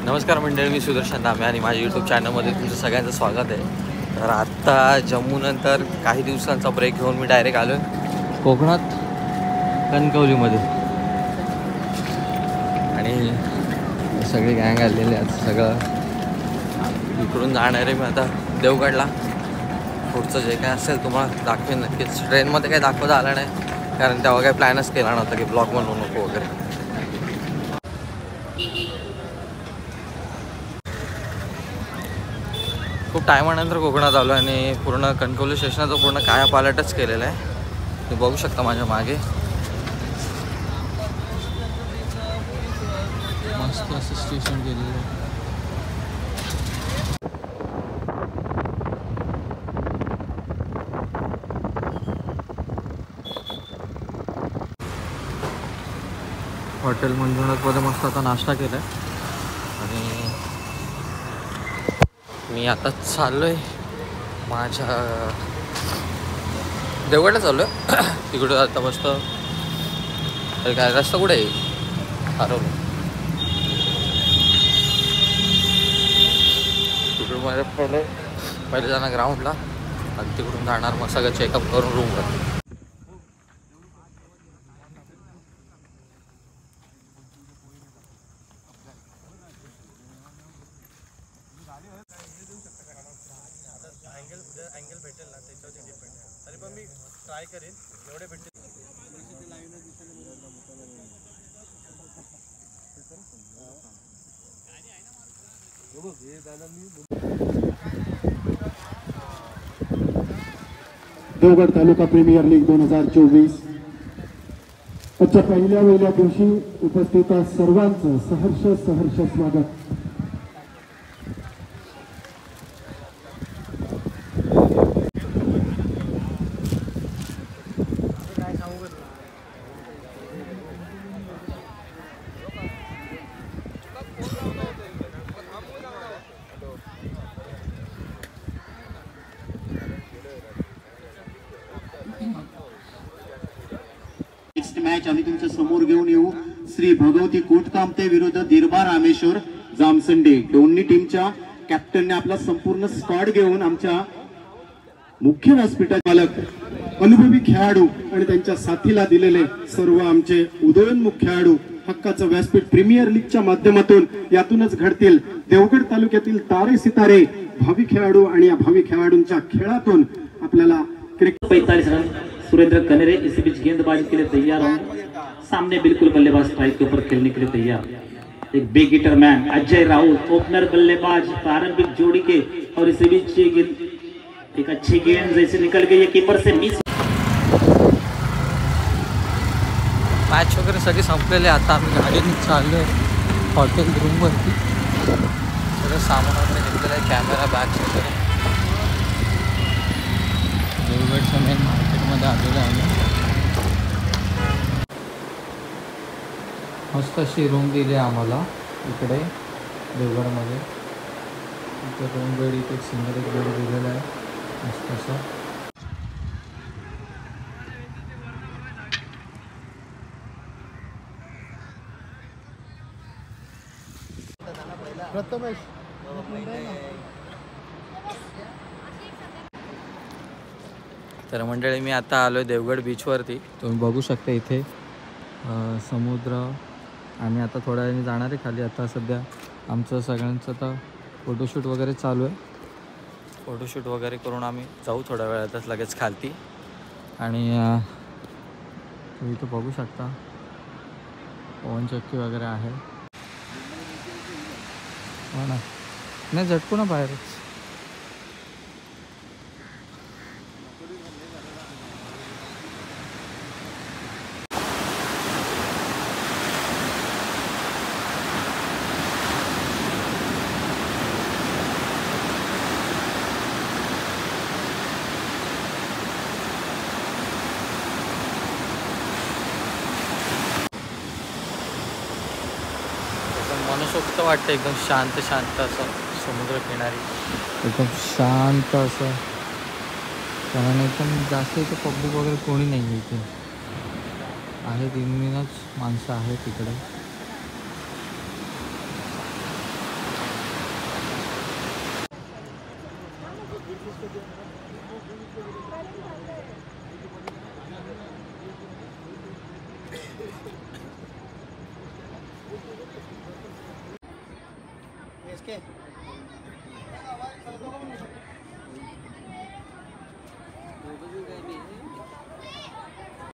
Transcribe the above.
नमस्कार मंडळी, मी सुदर्शन दामे आणि माझ्या यूट्यूब चॅनलमध्ये तुमचं सगळ्यांचं स्वागत आहे. तर आत्ता जम्मूनंतर काही दिवसांचा ब्रेक घेऊन मी डायरेक्ट आलो आहे कोकणात कणकवलीमध्ये. आणि सगळी गँग आलेली आहेत. सगळं इकडून जाणार आहे मी आता देवगडला. पुढचं जे काय असेल तुम्हाला दाखवेन नक्कीच. ट्रेनमध्ये काही दाखवता आलं नाही कारण तेव्हा काही प्लॅनच केला नव्हता की ब्लॉग बनवू नको वगैरे. खूप टायमानंतर कोकणात आलो आणि पूर्ण कणकवली स्टेशनाचं पूर्ण कायापालटच केलेलं आहे. तुम्ही बघू शकता माझ्या मागे मस्त असं स्टेशन केलेलं आहे. हॉटेल मंजुनाथमध्ये मस्त आता नाश्ता केला आहे आणि मी आता चाललो आहे माझ्या देवगडला चाललो आहे. तिकडे आता मस्त काय रस्ता कुठे आहे हरवलं. तिकडून माझ्या पहिले जाणार ग्राउंडला आणि तिकडून जाणार मग सगळं चेकअप करून रूमवर. अँगल भेटेल ना त्याच्यावरती डिपेंड आहे. तरी पण मी ट्राय करेन एवढे भेटेल. देवगड तालुका प्रीमियर लीग 2024 आजच्या पहिल्या दिवशी उपस्थित सर्वांचं सहर्ष स्वागत. मॅच आम्ही तुमच्या समोर घेऊन येऊ. श्री भगवती कोटकामते विरुद्ध दिरबा रामेश्वर जामसंडे. दोन्ही टीमच्या कॅप्टनने आपला संपूर्ण स्क्वॉड घेऊन आमच्या मुख्य व्यासपीठाचे मालक, अनुभवी खेळाडू आणि त्यांच्या साथीला दिलेले सर्व आमचे उदयोन्मुख खेळाडू हक्काचं व्यासपीठ प्रीमियर लीगच्या माध्यमातून यातूनच घडतील. देवगड तालुक्यातील तारे सितारे भावी खेळाडू आणि या भावी खेळाडूंच्या खेळातून आपल्याला क्रिकेट 45 रन सुरेंद्र कनेरे इसी बीच गेंदबाजी के लिए तैयार हों. सामने बिल्कुल बल्लेबाज स्ट्राइक के ऊपर खेलने के लिए तैयार. एक big hitter man Ajay Raut opener बल्लेबाज प्रारंभिक जोड़ी के और इसी बीच ये गेंद एक अच्छी गेंद जैसे निकल गई है कीपर से मिस. मॅच वगैरे सगळे संपलेले. आता आम्ही गाडीने चाललो आहे हॉटेल रूमवरती. सगळं सामान वगैरे घेतलेलं आहे, कॅमेरा बॅग्स वगैरे. देवगडच्या मेन मार्केटमध्ये आलेलो आहे. मस्त अशी रूम दिली आहे आम्हाला इकडे देवगडमध्ये. इथे रूम बेड, इथे एक सिंगल एक बेड दिलेला आहे मस्त असं. तर मंडळी मी आता आलो आहे देवगड बीचवरती. तुम्ही बघू शकता इथे समुद्र आणि आता थोड्या वेळाने जाणार आहे खाली. आता सध्या आमचं सगळ्यांचं आता फोटोशूट वगैरे चालू आहे. फोटोशूट वगैरे करून आम्ही जाऊ थोड्या वेळातच लगेच खालती. आणि तुम्ही इथं बघू शकता पवनचक्की वगैरे आहे. हो ना, नाही झटकू ना बाहेरच. मनसोक्त वाटतं, एकदम शांत असं समुद्र किनारी, एकदम शांत असं. कारण एकदम जास्त इथे पब्लिक वगैरे कोणी नाही आहे. इथे आहे 3 माणसं आहेत इकडे. इसके